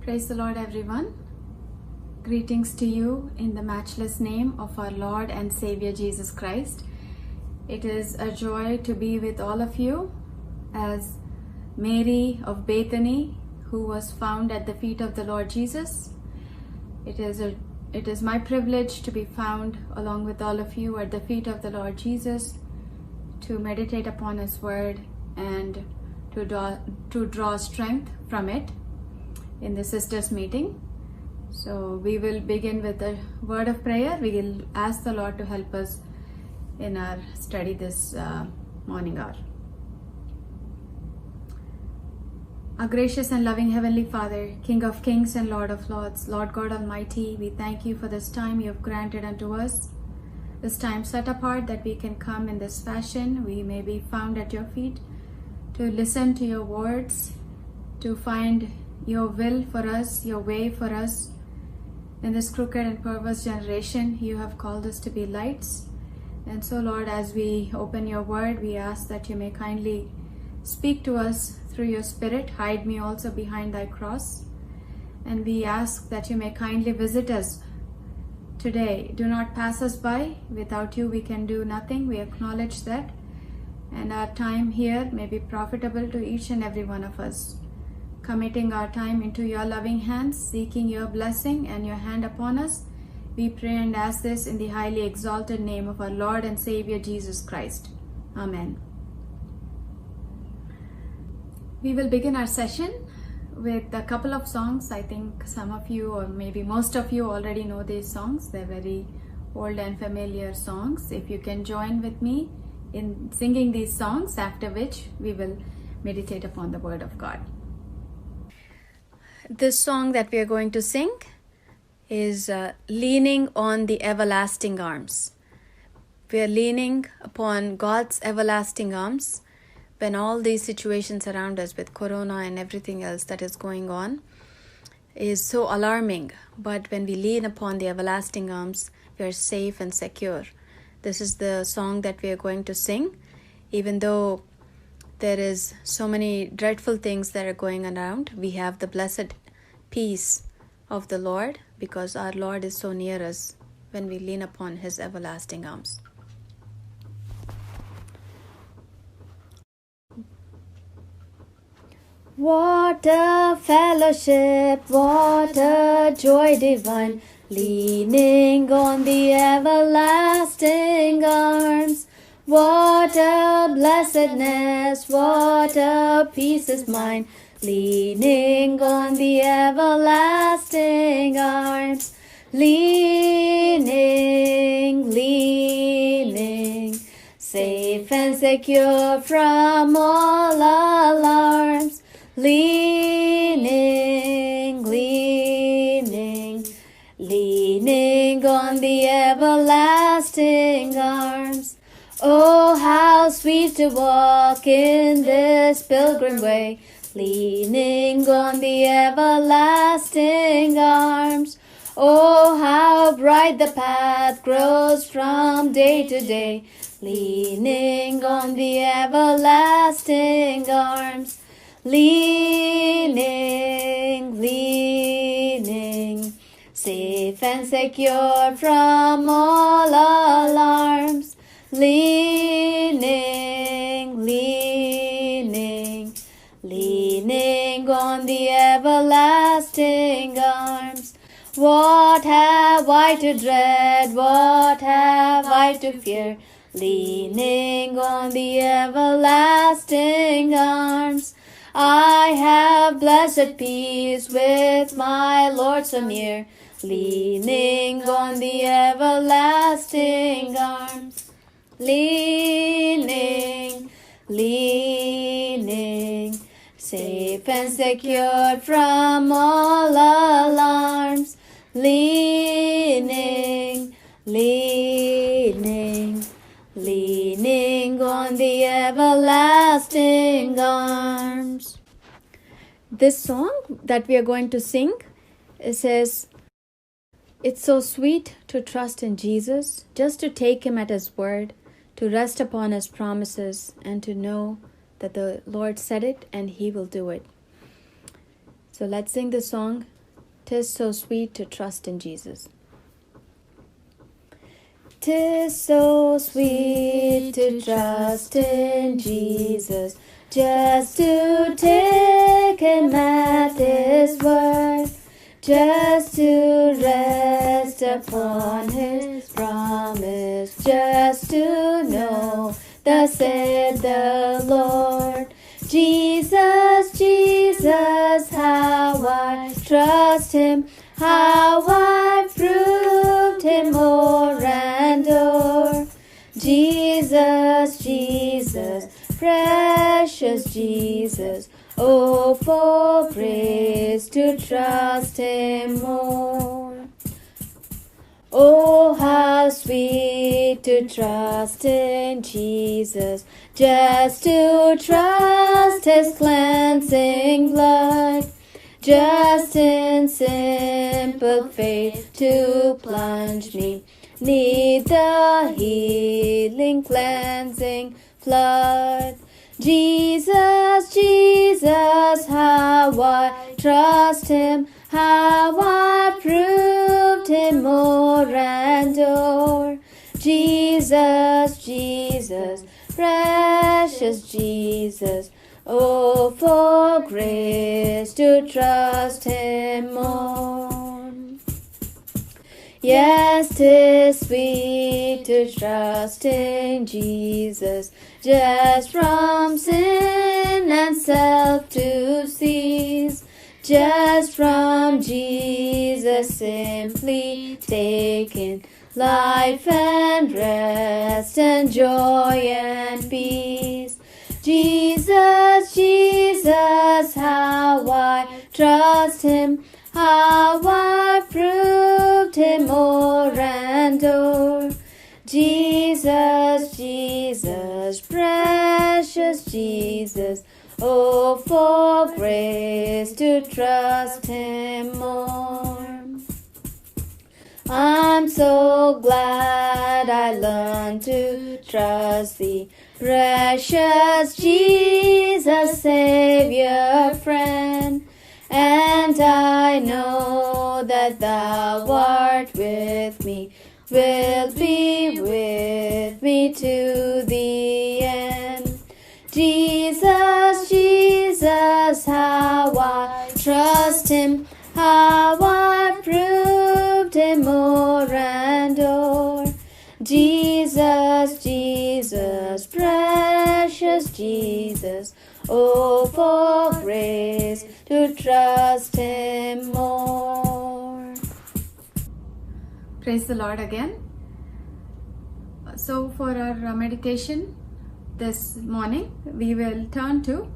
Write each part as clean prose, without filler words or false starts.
Praise the Lord, everyone. Greetings to you in the matchless name of our Lord and Savior Jesus Christ. It is a joy to be with all of you as Mary of Bethany, who was found at the feet of the Lord Jesus. It is my privilege to be found along with all of you at the feet of the Lord Jesus, to meditate upon His word and to draw strength from it in the sisters meeting. So we will begin with a word of prayer. We will ask the Lord to help us in our study this morning hour. Our gracious and loving Heavenly Father, King of Kings and Lord of Lords, Lord God Almighty, we thank you for this time you have granted unto us, this time set apart that we can come in this fashion. We may be found at your feet to listen to your words, to find your will for us, your way for us. In this crooked and perverse generation, you have called us to be lights. And so, Lord, as we open your word, we ask that you may kindly speak to us through your Spirit. Hide me also behind thy cross. And we ask that you may kindly visit us today. Do not pass us by. Without you, we can do nothing. We acknowledge that. And our time here may be profitable to each and every one of us. Committing our time into your loving hands, seeking your blessing and your hand upon us, we pray and ask this in the highly exalted name of our Lord and Savior Jesus Christ. Amen. We will begin our session with a couple of songs. I think some of you, or maybe most of you, already know these songs. They're very old and familiar songs. If you can join with me in singing these songs, after which we will meditate upon the Word of God. This song that we are going to sing is Leaning on the Everlasting Arms. We are leaning upon God's everlasting arms when all these situations around us with Corona and everything else that is going on is so alarming. But when we lean upon the everlasting arms, we are safe and secure. This is the song that we are going to sing, even though there is so many dreadful things that are going around. We have the blessed peace of the Lord because our Lord is so near us when we lean upon His everlasting arms. What a fellowship, what a joy divine, leaning on the everlasting arms. What a blessedness, what a peace is mine, leaning on the everlasting arms. Leaning, safe and secure from all alarms. Leaning on the everlasting arms. Oh, how sweet to walk in this pilgrim way, leaning on the everlasting arms. Oh, how bright the path grows from day to day, leaning on the everlasting arms. Leaning, safe and secure from all alarms. Leaning on the everlasting arms. What have I to dread? What have I to fear? Leaning on the everlasting arms. I have blessed peace with my Lord so near, leaning on the everlasting arms. Leaning, safe and secure from all alarms. Leaning on the everlasting arms. This song that we are going to sing, it says, it's so sweet to trust in Jesus, just to take Him at His word, to rest upon His promises, and to know that the Lord said it and He will do it. So let's sing the song, 'Tis so sweet to trust in Jesus. 'Tis so sweet to trust in Jesus, just to take Him at His word, just to rest upon His promise, just to know thus said the Lord. Jesus, Jesus, how I trust Him, how I've proved Him o'er and o'er. Jesus, Jesus, precious Jesus, oh, for grace to trust Him more. Oh, how sweet to trust in Jesus, just to trust His cleansing blood, just in simple faith to plunge me 'neath the healing cleansing flood. Jesus, Jesus, how I trust Him, how I proved Him o'er and o'er. Jesus, Jesus, precious Jesus, oh, for grace to trust Him more. Yes, 'tis sweet to trust in Jesus, just from sin and self to cease, just from Jesus simply taking life and rest and joy and peace. Jesus, Jesus, how I trust Him, how I proved Him o'er and o'er. Jesus, Jesus, precious Jesus, oh, for grace to trust Him more. I'm so glad I learned to trust Thee, precious Jesus, Savior, friend. And I know that Thou art with me, will be with me to the end. Jesus, Jesus, how I trust Him, how I proved Him o'er and o'er. Jesus, Jesus, precious Jesus, oh, for grace to trust Him more. Praise the Lord again. So for our meditation this morning, we will turn to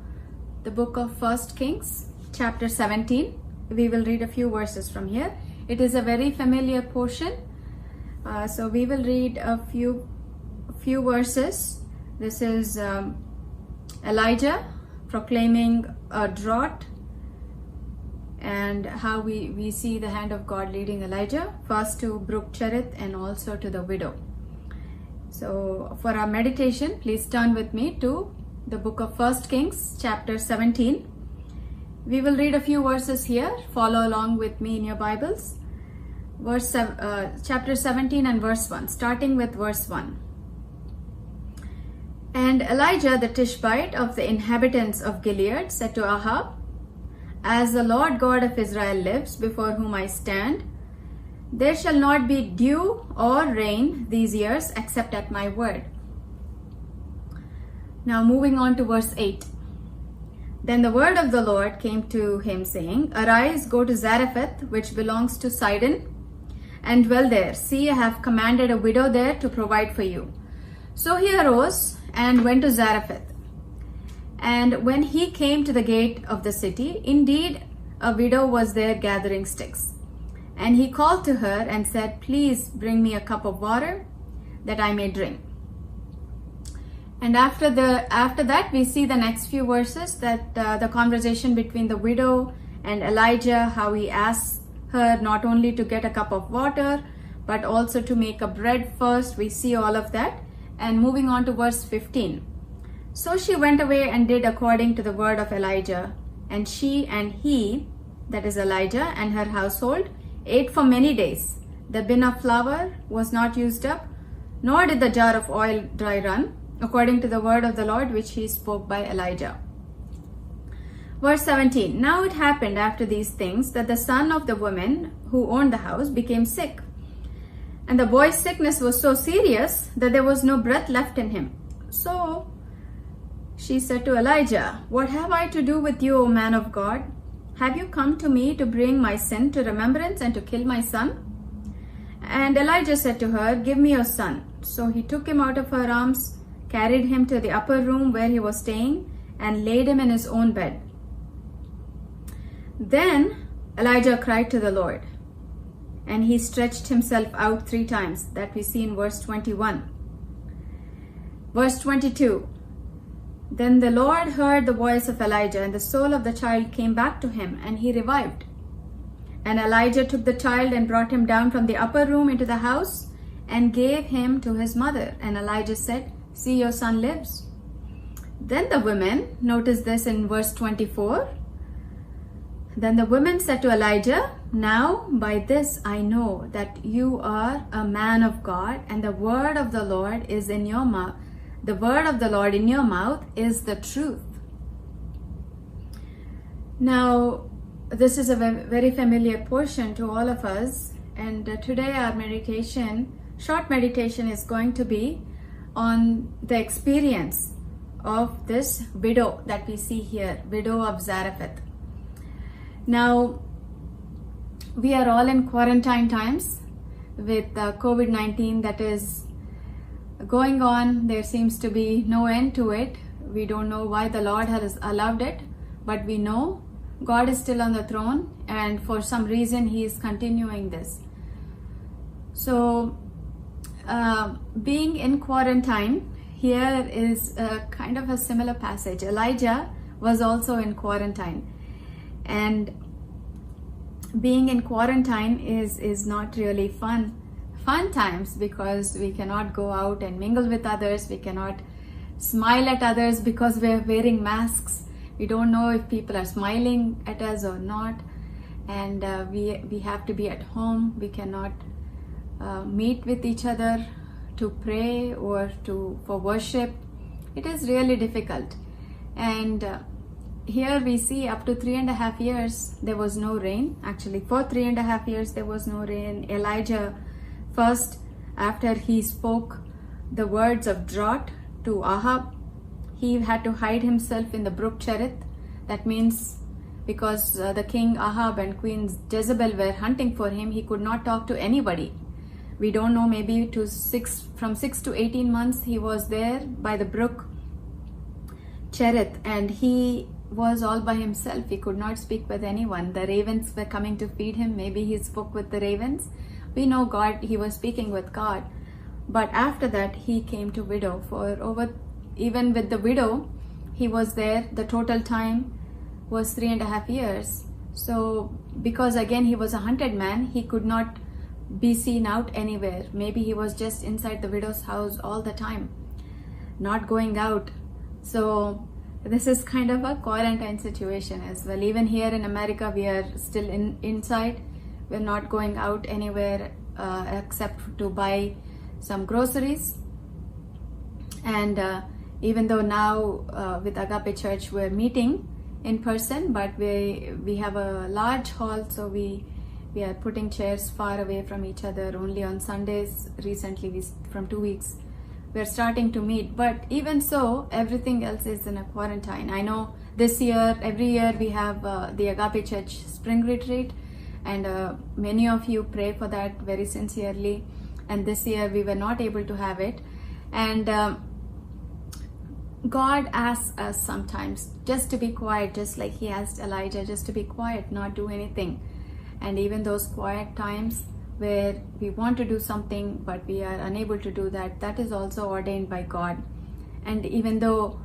the book of 1 Kings, chapter 17. We will read a few verses from here. It is a very familiar portion. So we will read a few verses. This is Elijah proclaiming a drought, and how we see the hand of God leading Elijah first to Brook Cherith and also to the widow. So for our meditation, please turn with me to the book of 1 Kings, chapter 17. We will read a few verses here. Follow along with me in your Bibles. Chapter 17 and verse 1, starting with verse 1. And Elijah the Tishbite of the inhabitants of Gilead said to Ahab, As the Lord God of Israel lives, before whom I stand, there shall not be dew or rain these years except at my word. Now moving on to verse 8. Then the word of the Lord came to him, saying, Arise, go to Zarephath, which belongs to Sidon, and dwell there. See, I have commanded a widow there to provide for you. So he arose and went to Zarephath. And when he came to the gate of the city, indeed a widow was there gathering sticks. And he called to her and said, Please bring me a cup of water that I may drink. And after that, we see the next few verses that the conversation between the widow and Elijah, how he asks her not only to get a cup of water, but also to make a bread first. We see all of that. And moving on to verse 15. So she went away and did according to the word of Elijah, and she and he that is Elijah, and her household ate for many days. The bin of flour was not used up, nor did the jar of oil dry run, according to the word of the Lord which he spoke by Elijah. Verse 17. Now it happened after these things that the son of the woman who owned the house became sick. And the boy's sickness was so serious that there was no breath left in him. So she said to Elijah, What have I to do with you, O man of God? Have you come to me to bring my sin to remembrance and to kill my son? And Elijah said to her, Give me your son. So he took him out of her arms, carried him to the upper room where he was staying, and laid him in his own bed. Then Elijah cried to the Lord, and he stretched himself out 3 times, that we see in verse 21. Verse 22. Then the Lord heard the voice of Elijah, and the soul of the child came back to him, and he revived. And Elijah took the child and brought him down from the upper room into the house and gave him to his mother. And Elijah said, See, your son lives. Then the women, notice this in verse 24, then the women said to Elijah, Now by this I know that you are a man of God, and the word of the Lord is in your mouth. The word of the Lord in your mouth is the truth. Now, this is a very familiar portion to all of us, and today our meditation, short meditation, is going to be on the experience of this widow that we see here, widow of Zarephath. Now, we are all in quarantine times with COVID-19 that is going on. There seems to be no end to it. We don't know why the Lord has allowed it, but we know God is still on the throne, and for some reason he is continuing this. So being in quarantine, here is a kind of a similar passage. Elijah was also in quarantine, and being in quarantine is not really fun times, because we cannot go out and mingle with others. We cannot smile at others because we're wearing masks. We don't know if people are smiling at us or not, and we have to be at home. We cannot meet with each other to pray or for worship. It is really difficult. And here we see up to 3.5 years there was no rain. Actually, for 3.5 years there was no rain. Elijah, first after he spoke the words of drought to Ahab, he had to hide himself in the brook Cherith. That means because the king Ahab and queen Jezebel were hunting for him, he could not talk to anybody. We don't know, maybe from 6 to 18 months he was there by the brook Cherith, and he was all by himself. He could not speak with anyone. The ravens were coming to feed him. Maybe he spoke with the ravens. We know he was speaking with God. But after that he came to widow. Even with the widow, he was there. The total time was 3.5 years. So because again he was a hunted man, he could not be seen out anywhere. Maybe he was just inside the widow's house all the time, not going out. So this is kind of a quarantine situation as well. Even here in America, we are still inside. We're not going out anywhere except to buy some groceries. And even though now with Agape Church we're meeting in person, but we have a large hall, so we are putting chairs far away from each other. Only on Sundays recently, from 2 weeks, we're starting to meet. But even so, everything else is in a quarantine. I know this year, every year we have the Agape Church Spring Retreat, and many of you pray for that very sincerely. And this year we were not able to have it. And God asks us sometimes just to be quiet, just like he asked Elijah, just to be quiet, not do anything. And even those quiet times where we want to do something but we are unable to do that, that is also ordained by God. And even though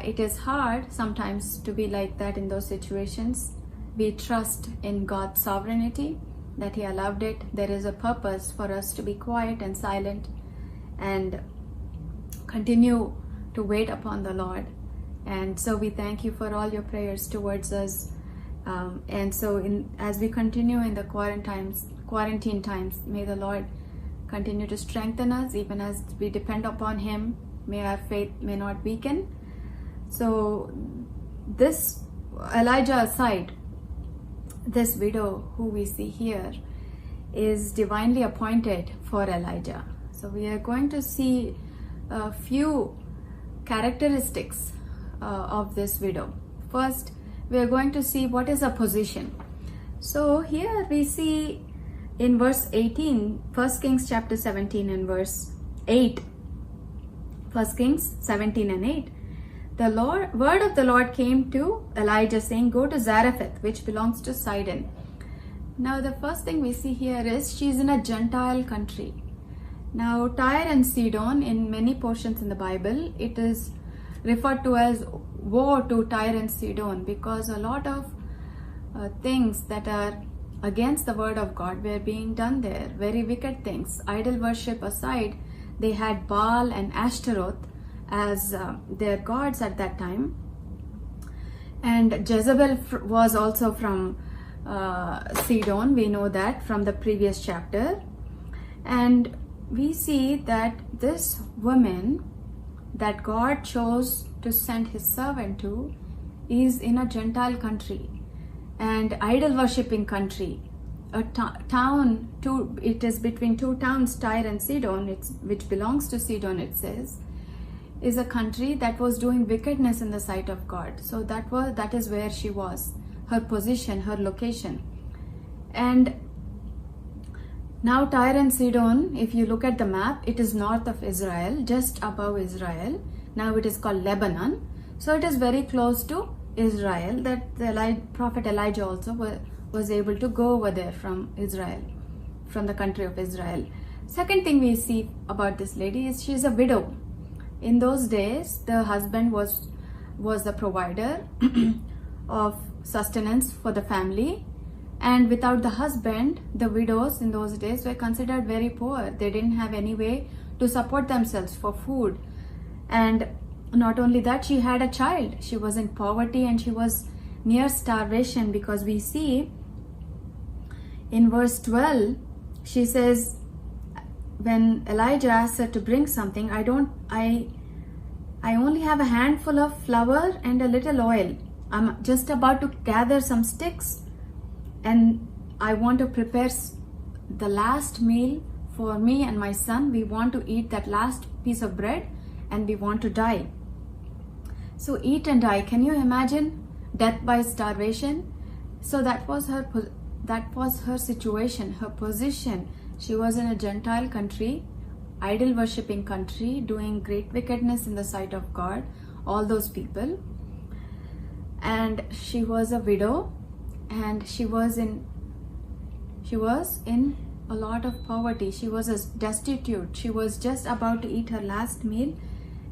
it is hard sometimes to be like that in those situations, we trust in God's sovereignty, that he allowed it. There is a purpose for us to be quiet and silent and continue to wait upon the Lord. And so we thank you for all your prayers towards us. And so as we continue in the quarantine times, may the Lord continue to strengthen us even as we depend upon Him. May our faith may not weaken. So this Elijah aside, this widow who we see here is divinely appointed for Elijah. So we are going to see a few characteristics of this widow. First, we are going to see what is a position. So here we see in verse 18, 1 Kings chapter 17 and verse 8, 1 Kings 17 and 8, the word of the Lord came to Elijah saying, go to Zarephath, which belongs to Sidon. Now the first thing we see here is she's in a Gentile country. Now Tyre and Sidon, in many portions in the Bible, it is referred to as woe to Tyre and Sidon, because a lot of things that are against the word of God were being done there. Very wicked things. Idol worship aside, they had Baal and Ashtaroth as their gods at that time. And Jezebel was also from Sidon. We know that from the previous chapter. And we see that this woman that God chose to send His servant to is in a Gentile country and idol worshipping country. A town, it is between two towns, Tyre and Sidon, which belongs to Sidon, it says, is a country that was doing wickedness in the sight of God. So that is where she was, her position, her location. And now Tyre and Sidon, if you look at the map, it is north of Israel, just above Israel. Now it is called Lebanon. So it is very close to Israel, that the prophet Elijah also was able to go over there from Israel, from the country of Israel. Second thing we see about this lady is she is a widow. In those days, the husband was the provider of sustenance for the family. And without the husband, the widows in those days were considered very poor. They didn't have any way to support themselves for food. And not only that, she had a child. She was in poverty and she was near starvation, because we see in verse 12, she says, when Elijah asked her to bring something, I only have a handful of flour and a little oil. I'm just about to gather some sticks, and I want to prepare the last meal for me and my son. We want to eat that last piece of bread and we want to die. So eat and die. Can you imagine death by starvation? So that was her situation, her position. She was in a Gentile country, idol worshipping country, doing great wickedness in the sight of God, all those people. And she was a widow, and she was in a lot of poverty. She was destitute. She was just about to eat her last meal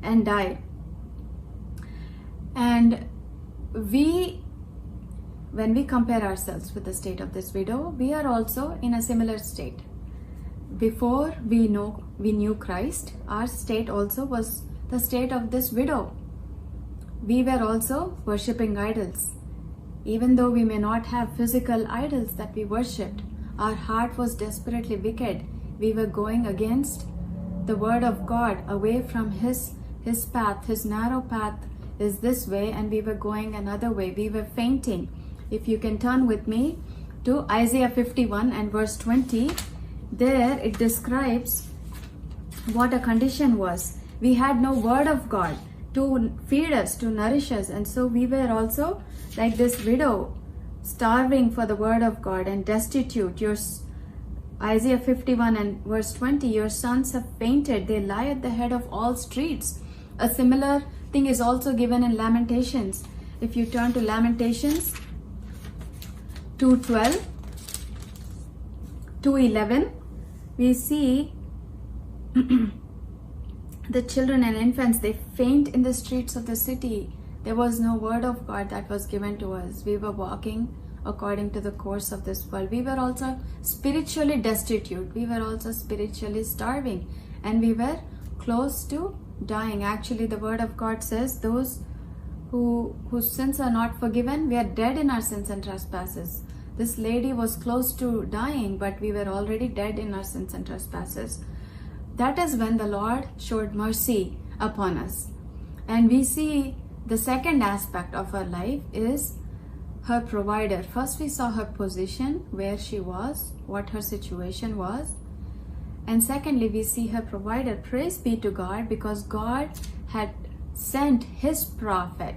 and die. And when we compare ourselves with the state of this widow, we are also in a similar state. Before we knew Christ, our state also was the state of this widow. We were also worshipping idols. Even though we may not have physical idols that we worshipped, our heart was desperately wicked. We were going against the word of God, away from His path. His narrow path is this way, and we were going another way. We were fainting. If you can turn with me to Isaiah 51 and verse 20, there it describes what a condition was. We had no word of God to feed us, to nourish us, and so we were also like this widow, starving for the word of God and destitute. Isaiah 51 and verse 20, your sons have fainted, they lie at the head of all streets. A similar thing is also given in Lamentations. If you turn to Lamentations 2:12, 2:11, we see the children and infants, they faint in the streets of the city. There was no word of God that was given to us. We were walking according to the course of this world. We were also spiritually destitute. We were also spiritually starving, and we were close to dying. Actually, the word of God says those whose sins are not forgiven. We are dead in our sins and trespasses. This lady was close to dying, but we were already dead in our sins and trespasses. That is when the Lord showed mercy upon us. And we see the second aspect of her life is her provider. First, we saw her position, where she was, what her situation was. And secondly, we see her provider. Praise be to God, because God had sent his prophet,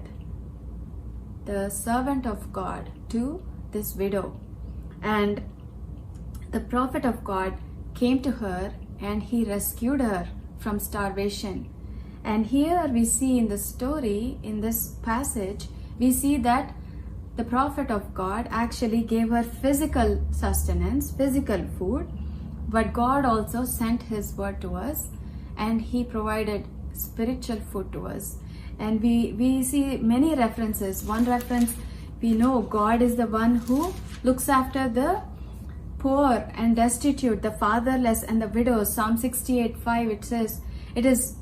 the servant of God, to this widow. And the prophet of God came to her and he rescued her from starvation. And here we see in the story, in this passage, we see that the prophet of God actually gave her physical sustenance, physical food, but God also sent his word to us and he provided spiritual food to us. And we see many references. One reference, we know God is the one who looks after the poor and destitute, the fatherless and the widows. Psalm 68:5, it says, it is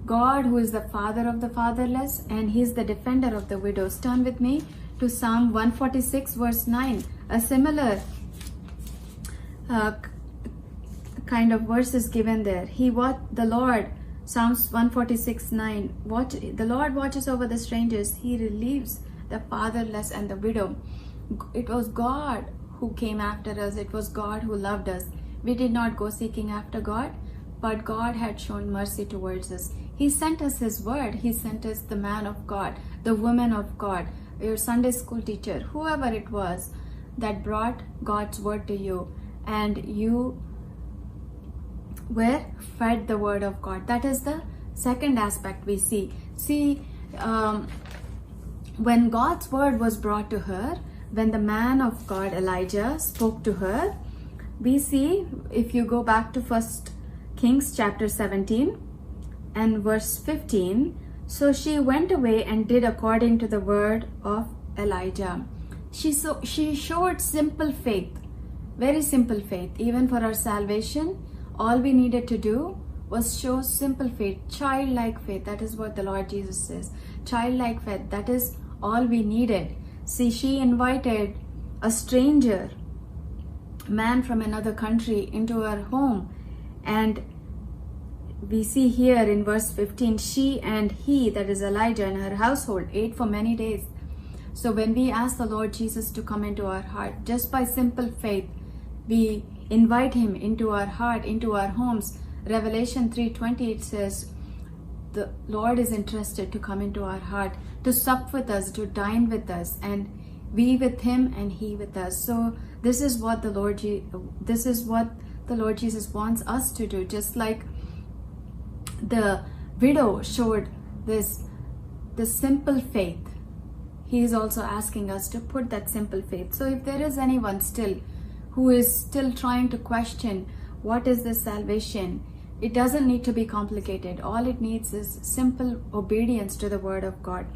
God who is the father of the fatherless and he is the defender of the widows. Turn with me to Psalm 146 verse 9. A similar kind of verse is given there. The Lord, Psalms 146:9, the Lord watches over the strangers. He relieves the fatherless and the widow. It was God who came after us. It was God who loved us. We did not go seeking after God, but God had shown mercy towards us. He sent us his word. He sent us the man of God, the woman of God, your Sunday school teacher, whoever it was that brought God's word to you, and you were fed the word of God. That is the second aspect we see. When God's word was brought to her, when the man of God Elijah spoke to her, we see, if you go back to 1 Kings chapter 17 and verse 15, so she went away and did according to the word of Elijah. She showed simple faith, very simple faith. Even for our salvation, all we needed to do was show simple faith, childlike faith. That is what the Lord Jesus says. Childlike faith, that is all we needed. See, she invited a stranger, man from another country, into her home. And we see here in verse 15, she and he, that is Elijah, and her household ate for many days. So when we ask the Lord Jesus to come into our heart, just by simple faith, we invite him into our heart, into our homes. Revelation 3:20, it says, the Lord is interested to come into our heart, to sup with us, to dine with us, and we with him and he with us. So this is what the Lord Jesus wants us to do. Just like the widow showed this simple faith, he is also asking us to put that simple faith. So if there is anyone still who is still trying to question what is this salvation, it doesn't need to be complicated. All it needs is simple obedience to the word of God.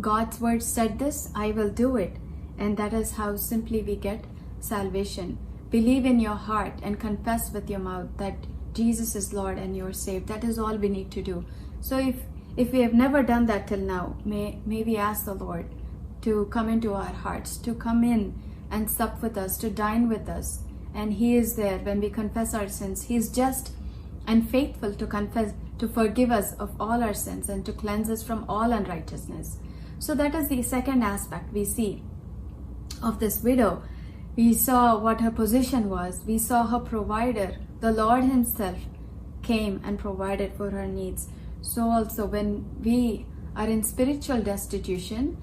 God's word said this, I will do it. And that is how simply we get salvation. Believe in your heart and confess with your mouth that Jesus is Lord and you're saved. That is all we need to do. So if we have never done that till now, may we ask the Lord to come into our hearts, to come in and sup with us, to dine with us. And he is there when we confess our sins. He is just and faithful to forgive us of all our sins and to cleanse us from all unrighteousness. So that is the second aspect we see of this widow. We saw what her position was. We saw her provider. The Lord himself came and provided for her needs. So also when we are in spiritual destitution,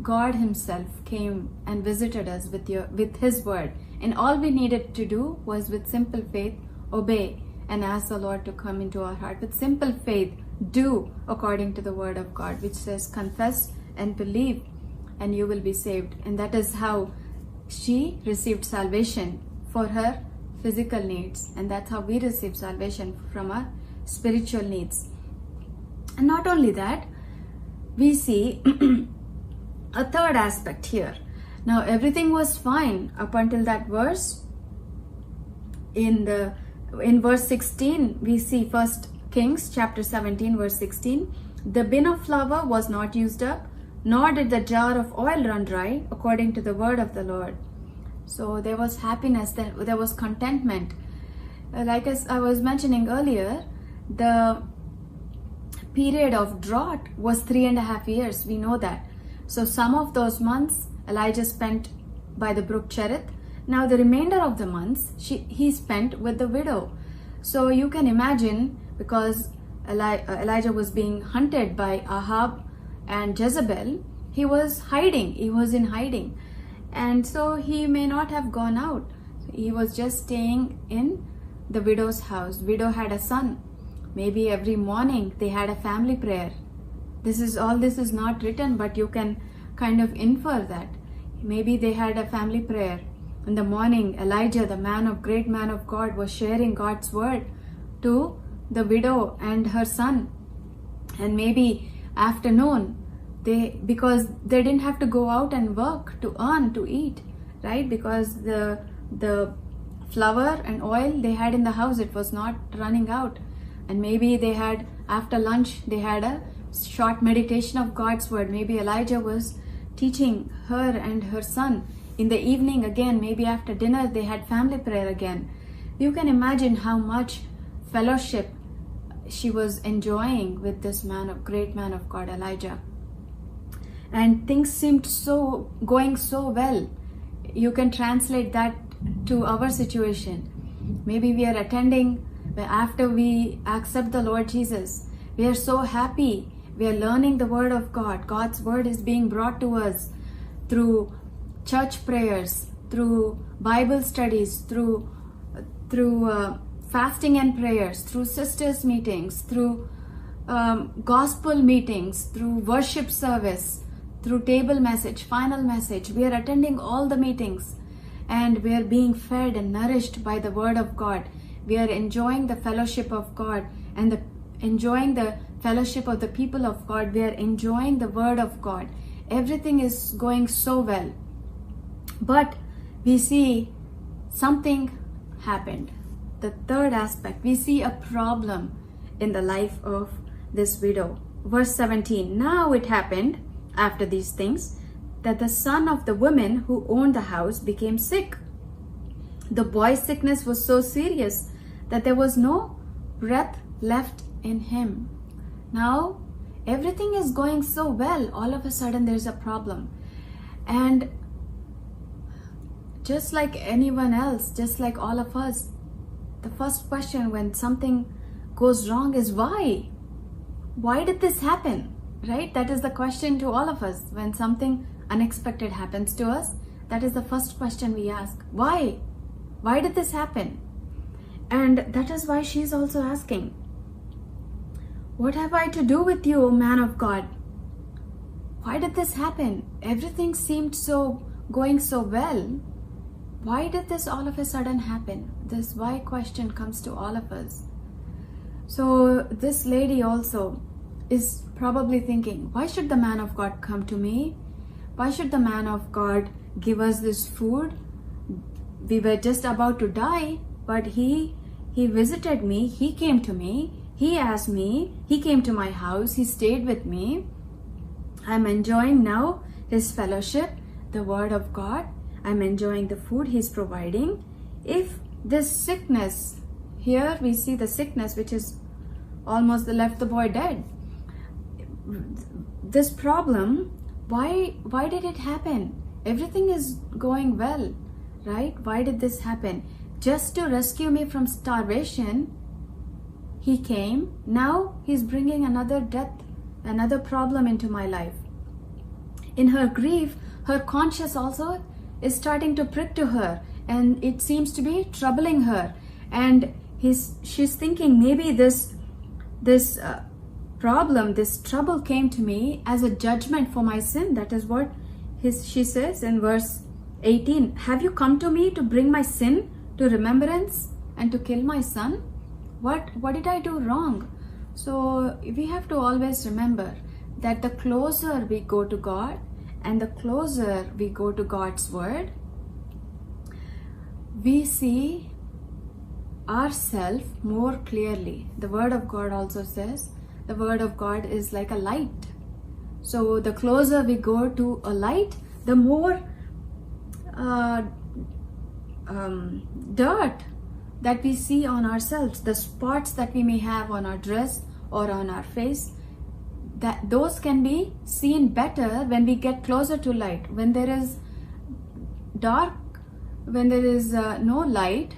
God himself came and visited us with his word. And all we needed to do was with simple faith, obey and ask the Lord to come into our heart. With simple faith, do according to the word of God, which says, confess and believe and you will be saved. And that is how she received salvation for her physical needs. And that's how we receive salvation from our spiritual needs. And not only that, we see a third aspect here. Now everything was fine up until that verse. In verse 16, we see 1 Kings chapter 17 verse 16. The bin of flour was not used up, nor did the jar of oil run dry, according to the word of the Lord. So there was happiness, there was contentment. Like as I was mentioning earlier, the period of drought was 3.5 years. We know that. So some of those months Elijah spent by the brook Cherith. Now the remainder of the months he spent with the widow. So you can imagine, because Elijah was being hunted by Ahab and Jezebel, he was hiding. He was in hiding. And so he may not have gone out. He was just staying in the widow's house. Widow had a son. Maybe every morning they had a family prayer. This is not written, but you can kind of infer that. Maybe they had a family prayer. In the morning, Elijah, the great man of God, was sharing God's word to the widow and her son. And maybe afternoon, because they didn't have to go out and work to earn, to eat, right? Because the flour and oil they had in the house, it was not running out. And maybe they had, after lunch, they had a short meditation of God's word. Maybe Elijah was teaching her and her son. In the evening again, maybe after dinner, they had family prayer again. You can imagine how much fellowship she was enjoying with this great man of God, Elijah. And things seemed going so well. You can translate that to our situation. Maybe we are attending, after we accept the Lord Jesus, we are so happy. We are learning the word of God. God's word is being brought to us through church prayers, through Bible studies, through fasting and prayers, through sisters meetings, through gospel meetings, through worship service, through table message, final message. We are attending all the meetings and we are being fed and nourished by the word of God. We are enjoying the fellowship of God and enjoying the fellowship of the people of God. We are enjoying the word of God. Everything is going so well. But we see something happened. The third aspect, we see a problem in the life of this widow. Verse 17, now it happened after these things that the son of the woman who owned the house became sick. The boy's sickness was so serious that there was no breath left in him. Now everything is going so well. All of a sudden there's a problem. And just like anyone else, just like all of us, the first question when something goes wrong is why? Why did this happen? Right? That is the question to all of us. When something unexpected happens to us, that is the first question we ask. Why? Why did this happen? And that is why she's also asking, what have I to do with you, O man of God? Why did this happen? Everything seemed going so well. Why did this all of a sudden happen? This why question comes to all of us. So this lady also is probably thinking, why should the man of God come to me? Why should the man of God give us this food? We were just about to die, but he visited me, he came to me, he asked me, he came to my house, he stayed with me. I'm enjoying now his fellowship, the word of God. I'm enjoying the food he's providing. If this sickness, here we see the sickness which is almost left the boy dead. This problem, why did it happen? Everything is going well, right? Why did this happen? Just to rescue me from starvation, he came. Now he's bringing another death, another problem into my life. In her grief, her conscience also is starting to prick to her, and it seems to be troubling her. And she's thinking, maybe this problem, this trouble came to me as a judgment for my sin. That is what she says in verse 18. Have you come to me to bring my sin to remembrance and to kill my son? What did I do wrong? So we have to always remember that the closer we go to God and the closer we go to God's word, we see ourselves more clearly. The word of God also says the word of God is like a light. So the closer we go to a light, the more dirt that we see on ourselves, the spots that we may have on our dress or on our face, that those can be seen better when we get closer to light. When there is dark, when there is no light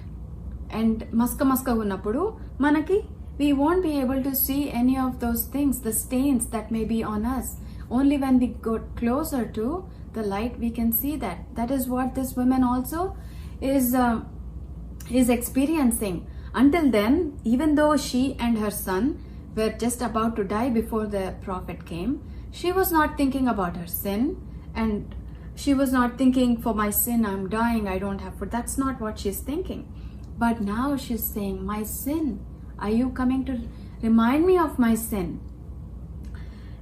and maska unnappudu, manaki, we won't be able to see any of those things, the stains that may be on us. Only when we go closer to the light, we can see that. That is what this woman also is experiencing. Until then, even though she and her son were just about to die before the prophet came, she was not thinking about her sin, and she was not thinking, for my sin I'm dying, I don't have food. That's not what she's thinking. But now she's saying, my sin, are you coming to remind me of my sin?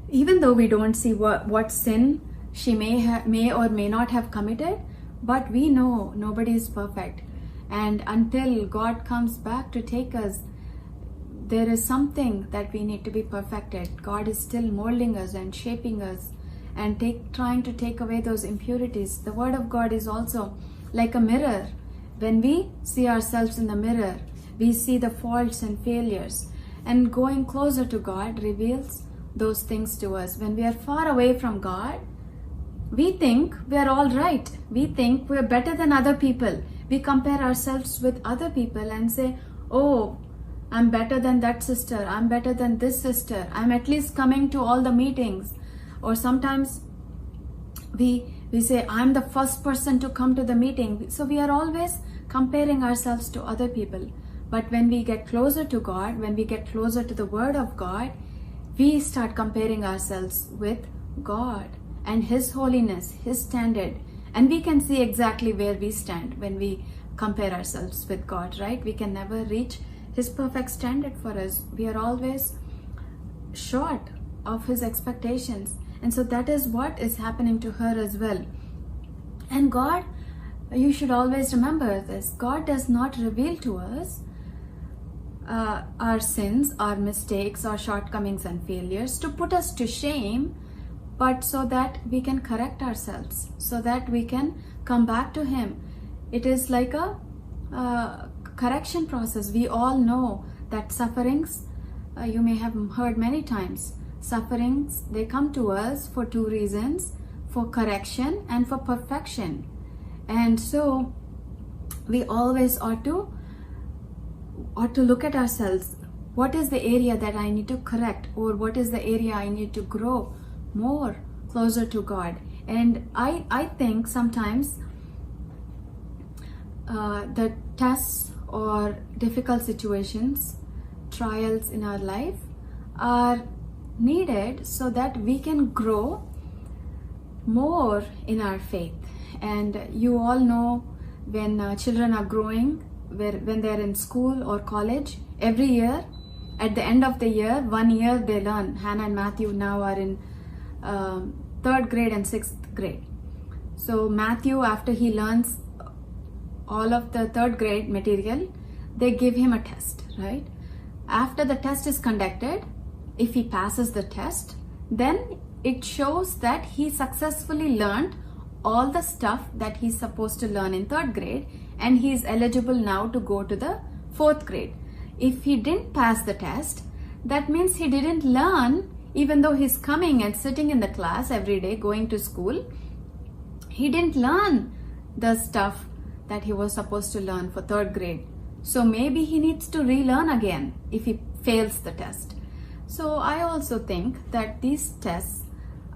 Even though we don't see what sin she may or may not have committed, but we know nobody is perfect. And until God comes back to take us, there is something that we need to be perfected. God is still molding us and shaping us and trying to take away those impurities. The Word of God is also like a mirror. When we see ourselves in the mirror, we see the faults and failures. And going closer to God reveals those things to us. When we are far away from God, we think we are all right. We think we're better than other people. We compare ourselves with other people and say, oh, I'm better than that sister. I'm better than this sister. I'm at least coming to all the meetings. Or sometimes we say, I'm the first person to come to the meeting. So we are always comparing ourselves to other people. But when we get closer to God, when we get closer to the Word of God, we start comparing ourselves with God and His holiness, His standard. And we can see exactly where we stand when we compare ourselves with God, right? We can never reach His perfect standard for us. We are always short of His expectations. And so that is what is happening to her as well. And God, you should always remember this, God does not reveal to us our sins, our mistakes, our shortcomings and failures to put us to shame, but so that we can correct ourselves, so that we can come back to Him. It is like a correction process. We all know that sufferings, you may have heard many times, sufferings, they come to us for two reasons, for correction and for perfection. And so we always ought to look at ourselves. What is the area that I need to correct, or what is the area I need to grow more closer to God? And I think sometimes the tests or difficult situations, trials in our life are needed so that we can grow more in our faith. And you all know when children are growing, when they're in school or college, every year, at the end of the year, 1 year they learn. Hannah and Matthew now are in 3rd grade and 6th grade. So Matthew, after he learns all of the 3rd grade material, they give him a test, right? After the test is conducted, if he passes the test, then it shows that he successfully learned all the stuff that he's supposed to learn in 3rd grade, and he is eligible now to go to the 4th grade. If he didn't pass the test, that means he didn't learn. Even though he's coming and sitting in the class every day, going to school, he didn't learn the stuff that he was supposed to learn for 3rd grade. So maybe he needs to relearn again if he fails the test. So I also think that these tests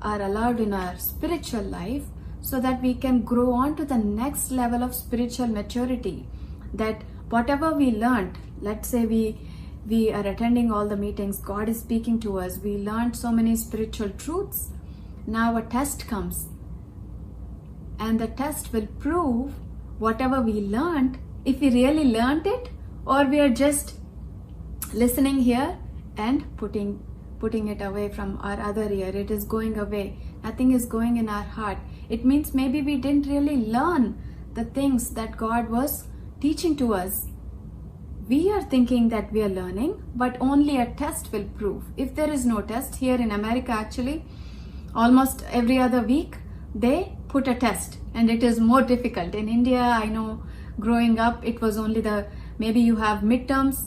are allowed in our spiritual life so that we can grow on to the next level of spiritual maturity. That whatever we learned, let's say we are attending all the meetings, God is speaking to us, we learned so many spiritual truths. Now a test comes, and the test will prove whatever we learned, if we really learned it, or we are just listening here and putting it away from our other ear. It is going away. Nothing is going in our heart. It means maybe we didn't really learn the things that God was teaching to us. We are thinking that we are learning, but only a test will prove. If there is no test, here in America actually, almost every other week they put a test, and it is more difficult. In India, I know growing up, it was only maybe you have midterms,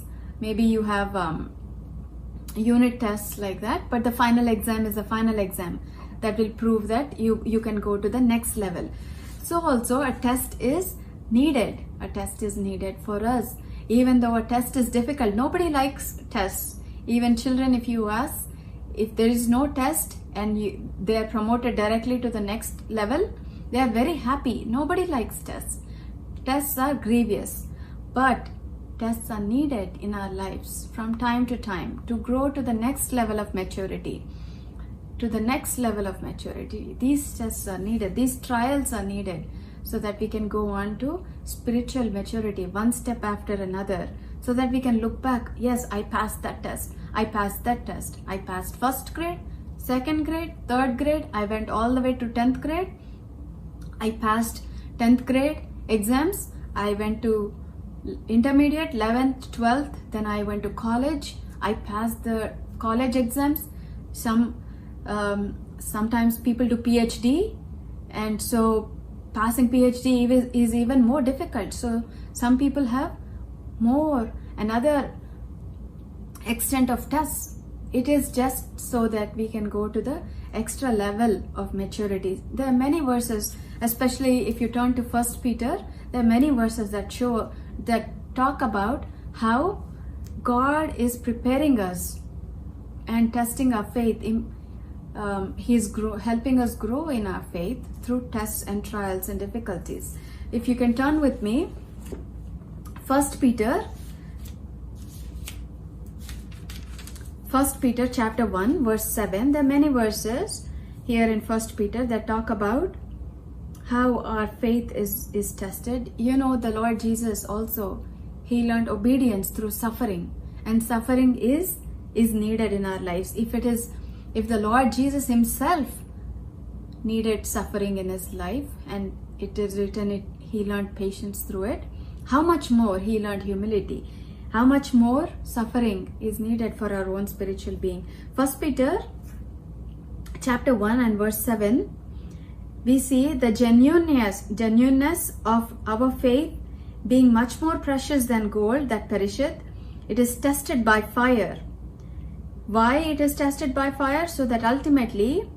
maybe you have unit tests like that, but the final exam is the final exam that will prove that you can go to the next level. So also a test is needed. A test is needed for us. Even though a test is difficult, nobody likes tests. Even children, if you ask, if there is no test and they are promoted directly to the next level, they are very happy. Nobody likes tests. Tests are grievous, but tests are needed in our lives from time to time to grow to the next level of maturity. To the next level of maturity, these tests are needed, these trials are needed, so that we can go on to spiritual maturity, one step after another, so that we can look back. Yes, I passed that test. I passed that test. I passed first grade, second grade, third grade. I went all the way to 10th grade. I passed 10th grade exams. I went to intermediate, 11th, 12th. Then I went to college. I passed the college exams. Sometimes people do PhD, and so passing PhD is even more difficult. So some people have another extent of tests. It is just so that we can go to the extra level of maturity. There are many verses, especially if you turn to 1 Peter, there are many verses that talk about how God is preparing us and testing our faith. He's helping us grow in our faith through tests and trials and difficulties. If you can turn with me, 1 Peter chapter 1 verse 7. There are many verses here in 1 Peter that talk about how our faith is tested. You know, the Lord Jesus also, he learned obedience through suffering, and suffering is needed in our lives. If the Lord Jesus himself needed suffering in his life, and it is written he learned patience through it, how much more he learned humility, how much more suffering is needed for our own spiritual being. 1 Peter chapter 1 and verse 7, we see the genuineness of our faith being much more precious than gold that perisheth. It is tested by fire. Why it is tested by fire? So that ultimately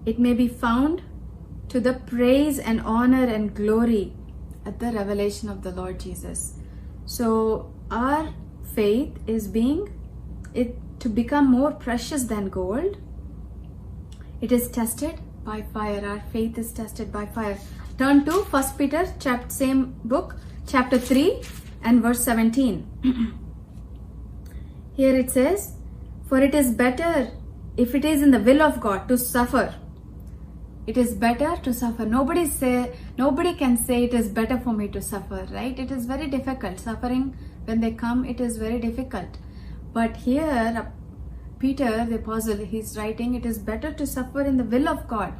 it may be found to the praise and honor and glory at the revelation of the Lord Jesus. So our faith is to become more precious than gold. It is tested by fire. Our faith is tested by fire. Turn to 1 Peter, same book, chapter 3 and verse 17. Here it says, for it is better, if it is in the will of God, to suffer. It is better to suffer. Nobody can say it is better for me to suffer, right? It is very difficult. Suffering, when they come, it is very difficult. But here, Peter, the apostle, he's writing, it is better to suffer in the will of God.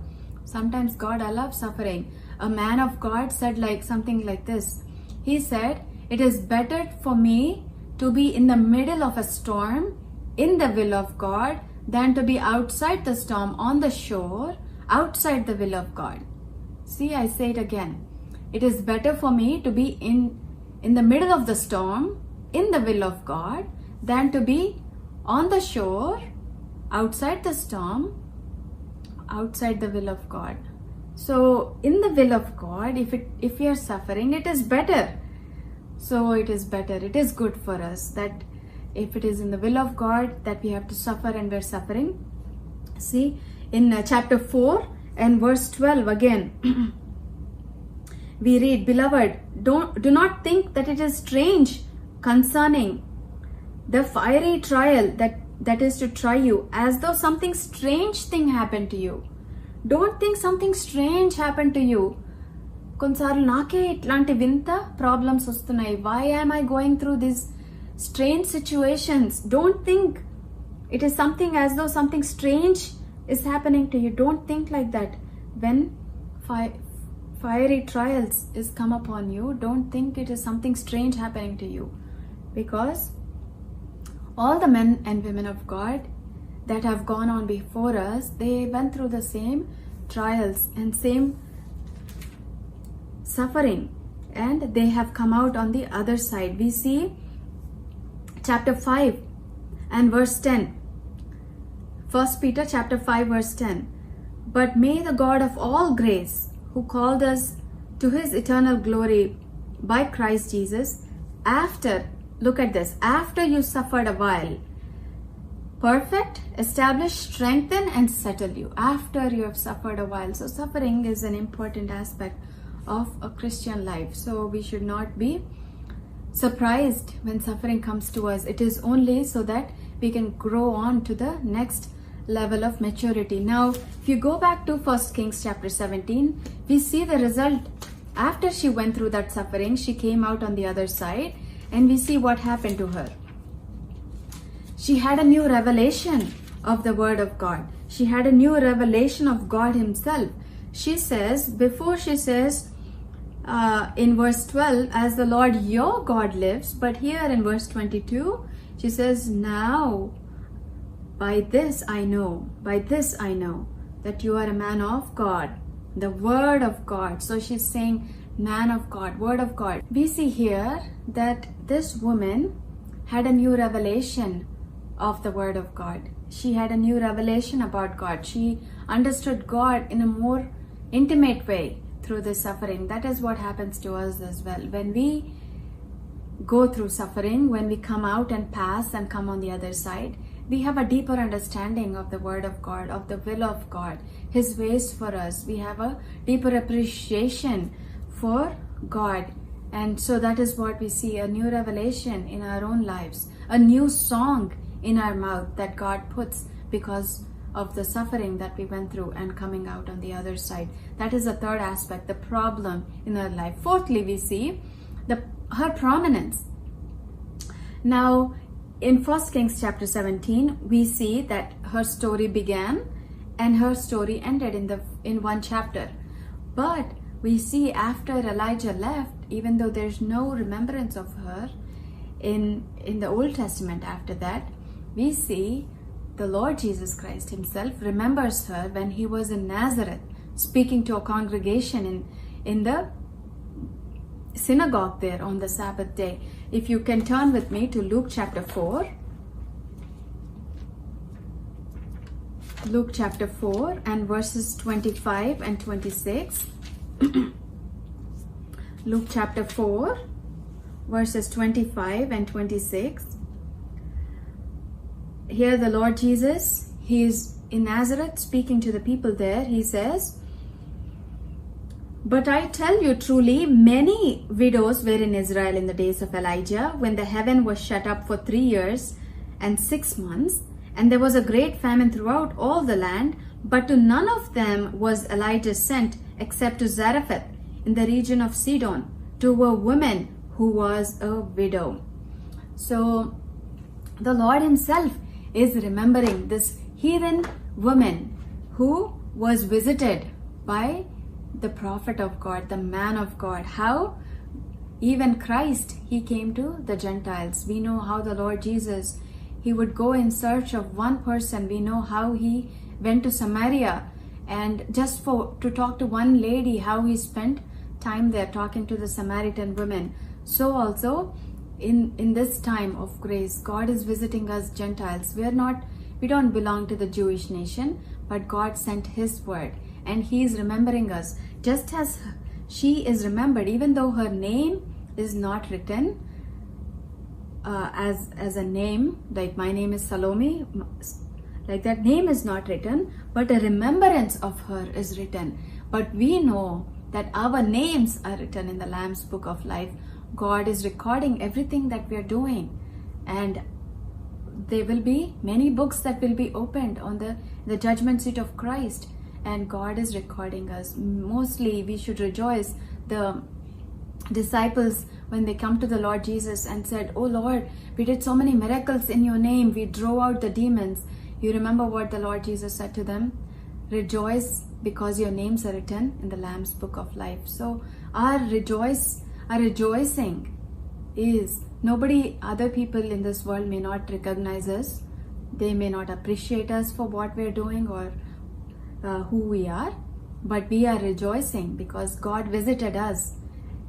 Sometimes God allows suffering. A man of God said something like this. He said, it is better for me to be in the middle of a storm in the will of God than to be outside the storm on the shore outside the will of God. See, I say it again. It is better for me to be in the middle of the storm in the will of God than to be on the shore outside the storm outside the will of God. So in the will of God, if we are suffering, it is better. So it is better, it is good for us that if it is in the will of God that we have to suffer and we're suffering. See, in chapter 4 and verse 12 again, we read, beloved, do not think that it is strange concerning the fiery trial that is to try you, as though something strange thing happened to you. Don't think something strange happened to you. కొన్నిసార్లు నాకే ఇట్లాంటి వింత problems వస్తున్నాయి. Why am I going through these strange situations? Don't think it is something as though something strange is happening to you. Don't think like that. When fiery trials is come upon you, don't think it is something strange happening to you, because all the men and women of God, that have gone on before us, they went through the same trials and same suffering, and they have come out on the other side. We see chapter 5 and verse 10. 1 Peter chapter 5 verse 10. But may the God of all grace, who called us to his eternal glory by Christ Jesus, look at this, after you suffered a while, perfect, establish, strengthen, and settle you. After you have suffered a while. So suffering is an important aspect of a Christian life. So we should not be surprised when suffering comes to us. It is only so that we can grow on to the next level of maturity. Now, if you go back to 1 Kings chapter 17, we see the result. After she went through that suffering, she came out on the other side, and we see what happened to her. She had a new revelation of the word of God. She had a new revelation of God himself. She says, in verse 12, as the Lord your God lives, but here in verse 22, she says, now by this I know that you are a man of God, the word of God. So she's saying, man of God, word of God. We see here that this woman had a new revelation of the word of God. She had a new revelation about God. She understood God in a more intimate way through the suffering. That is what happens to us as well. When we go through suffering, when we come out and pass and come on the other side, we have a deeper understanding of the word of God, of the will of God, his ways for us. We have a deeper appreciation for God. And so that is what we see, a new revelation in our own lives, a new song in our mouth that God puts because of the suffering that we went through and coming out on the other side. That is the third aspect, the problem in our life. Fourthly, we see her prominence. Now, in 1 Kings chapter 17, we see that her story began and her story ended in one chapter. But we see after Elijah left, even though there's no remembrance of her in the Old Testament after that, we see the Lord Jesus Christ himself remembers her when he was in Nazareth, speaking to a congregation in the synagogue there on the Sabbath day. If you can turn with me to Luke chapter 4. Luke chapter 4 and verses 25 and 26. Luke chapter 4 verses 25 and 26. Here the Lord Jesus, he is in Nazareth speaking to the people there. He says, but I tell you truly, many widows were in Israel in the days of Elijah, when the heaven was shut up for 3 years and 6 months, and there was a great famine throughout all the land, but to none of them was Elijah sent, except to Zarephath in the region of Sidon, to a woman who was a widow. So the Lord himself is remembering this heathen woman who was visited by the prophet of God, the man of God. How even Christ, he came to the Gentiles. We know how the Lord Jesus, he would go in search of one person. We know how he went to Samaria and just to talk to one lady, how he spent time there talking to the Samaritan women. So also in this time of grace, God is visiting us Gentiles. We don't belong to the Jewish nation, but God sent his word and he is remembering us just as she is remembered, even though her name is not written as a name, like my name is Salome, like that name is not written, but a remembrance of her is written. But we know that our names are written in the Lamb's Book of Life. God is recording everything that we are doing, and there will be many books that will be opened on the judgment seat of Christ, and God is recording us. Mostly we should rejoice. The disciples, when they come to the Lord Jesus and said, oh Lord, we did so many miracles in your name, we drove out the demons. You remember what the Lord Jesus said to them? Rejoice, because your names are written in the Lamb's Book of Life. So our rejoicing is, other people in this world may not recognize us They may not appreciate us for what we're doing or who we are, but we are rejoicing because God visited us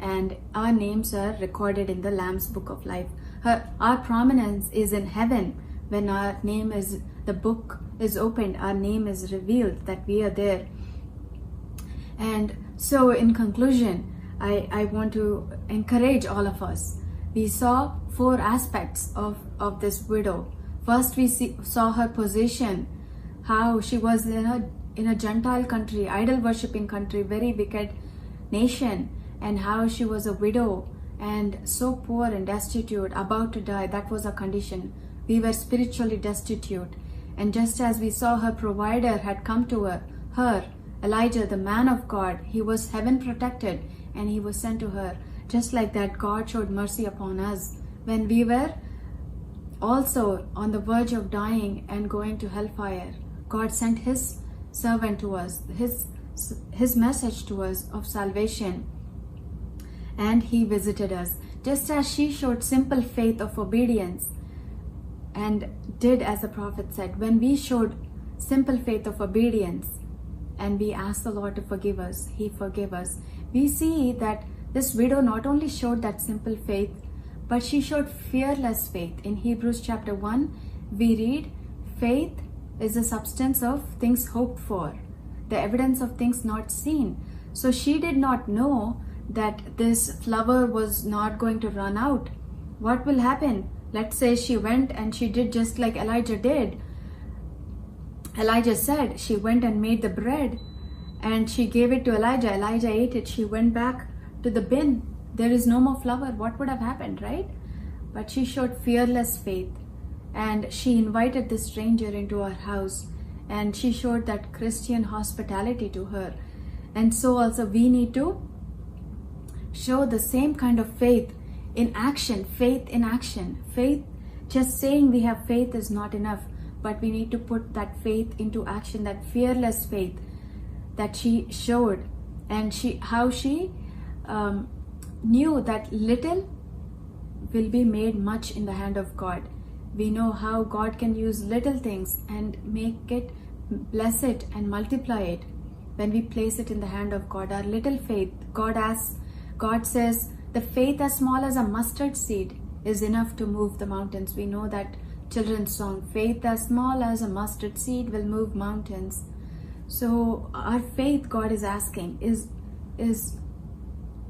and our names are recorded in the Lamb's Book of Life. Our prominence is in heaven when our name is, the book is opened, our name is revealed that we are there. And so in conclusion, I want to encourage all of us. We saw 4 aspects of this widow. First, we saw her position, how she was in a Gentile country, idol worshipping country, very wicked nation, and how she was a widow and so poor and destitute, about to die. That was her condition. We were spiritually destitute. And just as we saw her provider had come to her, Elijah, the man of God, he was heaven protected and he was sent to her. Just like that, God showed mercy upon us when we were also on the verge of dying and going to hellfire. God sent his servant to us, his message to us of salvation, and he visited us. Just as she showed simple faith of obedience and did as the prophet said, when we showed simple faith of obedience and we asked the Lord to forgive us, he forgave us. We see that this widow not only showed that simple faith, but she showed fearless faith. In Hebrews chapter 1, we read, faith is the substance of things hoped for, the evidence of things not seen. So she did not know that this flour was not going to run out. What will happen? Let's say she went and she did just like Elijah did. Elijah said she went and made the bread and she gave it to Elijah. Elijah ate it. She went back to the bin. There is no more flour. What would have happened, right? But she showed fearless faith and she invited this stranger into her house and she showed that Christian hospitality to her. And so also we need to show the same kind of faith in action, faith in action. Faith, just saying we have faith is not enough, but we need to put that faith into action, that fearless faith that she showed, and how she knew that little will be made much in the hand of God. We know how God can use little things and make it, bless it and multiply it when we place it in the hand of God. Our little faith, God says, the faith as small as a mustard seed is enough to move the mountains. We know that children's song, faith as small as a mustard seed will move mountains. So our faith, God is asking, is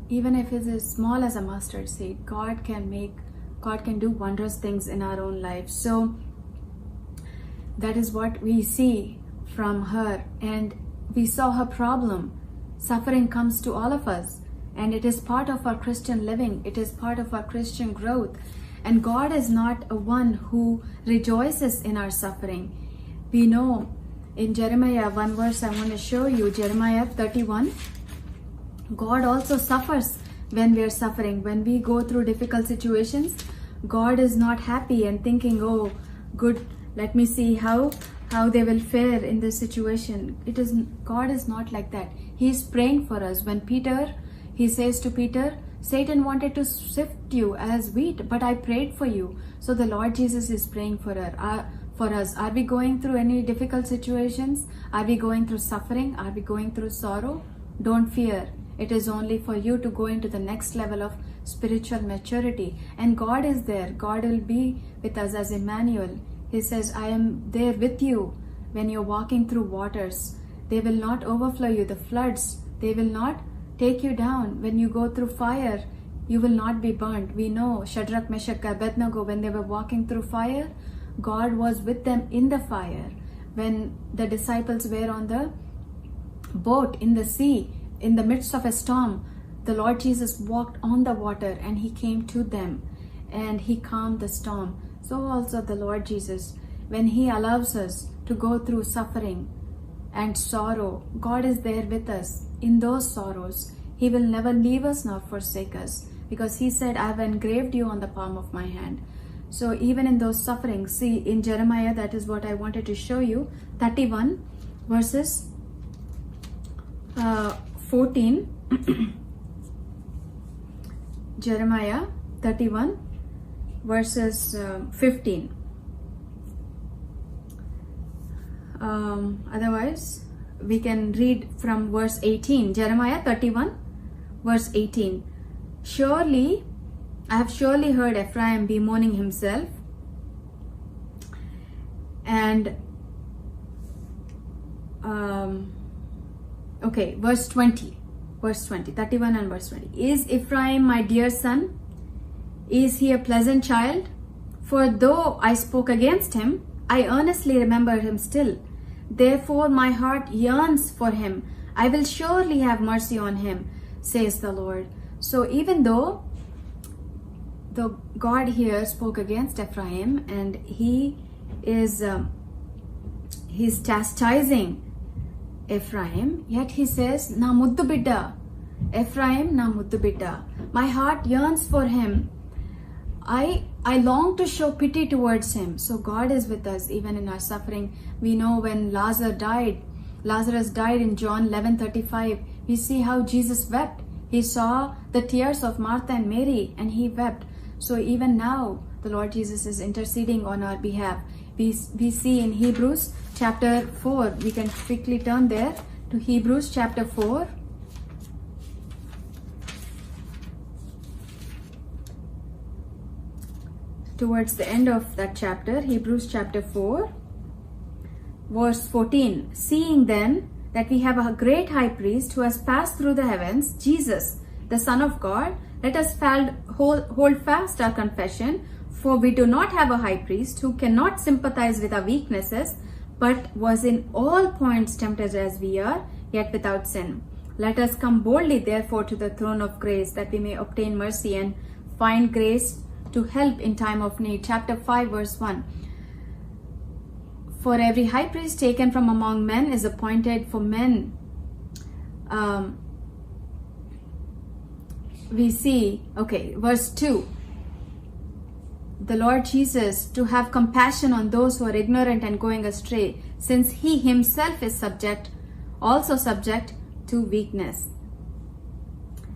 even if it is small as a mustard seed, God can do wondrous things in our own lives. So that is what we see from her. And we saw her problem. Suffering comes to all of us, and it is part of our Christian living. It is part of our Christian growth. And God is not a one who rejoices in our suffering. We know in Jeremiah, one verse I want to show you, Jeremiah 31, God also suffers when we are suffering. When we go through difficult situations, God is not happy and thinking, oh, good, let me see how they will fare in this situation. God is not like that. He is praying for us. When he says to Peter, Satan wanted to sift you as wheat, but I prayed for you. So the Lord Jesus is praying for us. Are we going through any difficult situations? Are we going through suffering? Are we going through sorrow? Don't fear. It is only for you to go into the next level of spiritual maturity. And God is there. God will be with us as Emmanuel. He says, I am there with you when you're walking through waters. They will not overflow you. The floods, they will not take you down. When you go through fire, you will not be burnt. We know Shadrach, Meshach, Abednego, when they were walking through fire, God was with them in the fire. When the disciples were on the boat in the sea, in the midst of a storm, the Lord Jesus walked on the water and he came to them and he calmed the storm. So also the Lord Jesus, when he allows us to go through suffering and sorrow, God is there with us in those sorrows. He will never leave us nor forsake us, because he said, I have engraved you on the palm of my hand. So even in those sufferings, see in Jeremiah, that is what I wanted to show you, 31 verses 14. Jeremiah 31 verses 15. Otherwise, we can read from verse 18, Jeremiah 31, verse 18. Surely, I have surely heard Ephraim bemoaning himself, and okay, verse 20, 31 and verse 20. Is Ephraim my dear son? Is he a pleasant child? For though I spoke against him, I earnestly remember him still. Therefore my heart yearns for him. I will surely have mercy on him, says the Lord. So even though the God here spoke against Ephraim, and he is he's chastising Ephraim, yet he says, Na muddu bidda, Ephraim na muddu bidda. My heart yearns for him. I long to show pity towards him. So God is with us even in our suffering. We know when Lazarus died in John 11:35, we see how Jesus wept. He saw the tears of Martha and Mary and he wept. So even now the Lord Jesus is interceding on our behalf. We see in Hebrews chapter 4, we can quickly turn there to Hebrews chapter 4. Towards the end of that chapter, Hebrews chapter 4, verse 14. Seeing then that we have a great high priest who has passed through the heavens, Jesus, the Son of God, let us hold fast our confession, for we do not have a high priest who cannot sympathize with our weaknesses, but was in all points tempted as we are, yet without sin. Let us come boldly therefore to the throne of grace, that we may obtain mercy and find grace to help in time of need. Chapter 5, verse 1. For every high priest taken from among men is appointed for men. We see, okay, verse 2. The Lord Jesus to have compassion on those who are ignorant and going astray, since he himself is also subject to weakness.